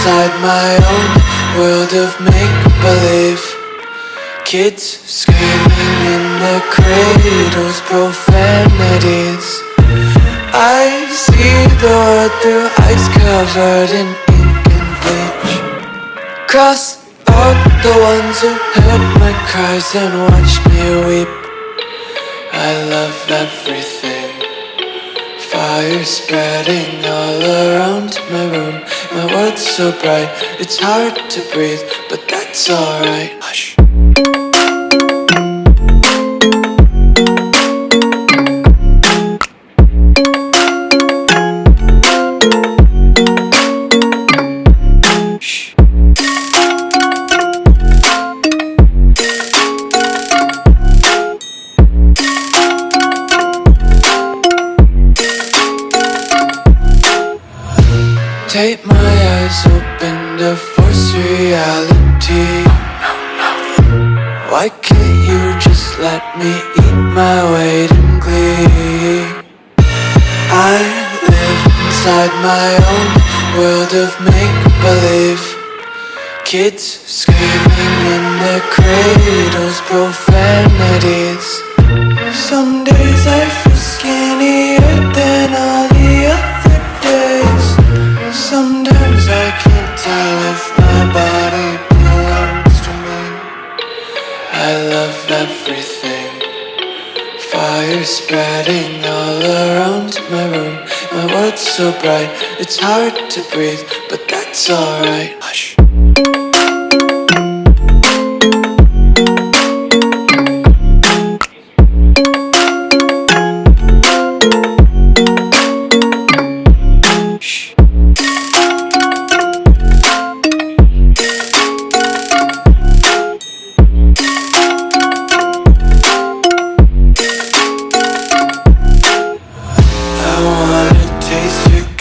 inside my own world of make-believe. Kids screaming in their cradles, profanities. I see the world through ice covered in ink and bleach. Cross out the ones who heard my cries and watched me weep. I love everything. Fire spreading all around my room. My world's so bright, it's hard to breathe, but that's alright. Hush. Tape my eyes open to force reality. Why can't you just let me eat my weight in glee? I live inside my own world of make-believe. Kids screaming in their cradles, profanities. Some days I feel skinnier than all the other days. Sometimes I can't tell if my body belongs to me. I love everything. Fire spreading all around my room. My world's so bright, it's hard to breathe, but that's alright. Hush.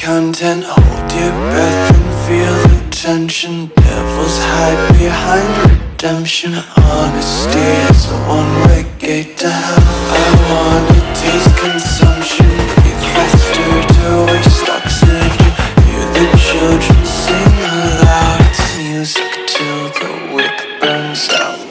Content, hold your breath and feel the tension. Devils hide behind redemption. Honesty is a one-way gate to hell. I wanna taste consumption, breathe faster to waste oxygen. Hear the children sing aloud. It's music till the wick burns out.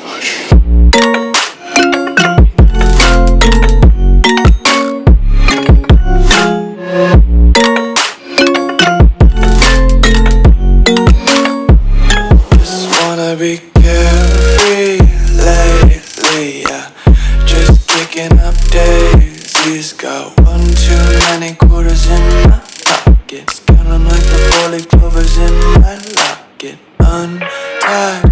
Be carefree lately, yeah. Just kicking up daisies. Got one too many quarters in my pockets. Counting like the 4-leaf clovers in my locket. Untied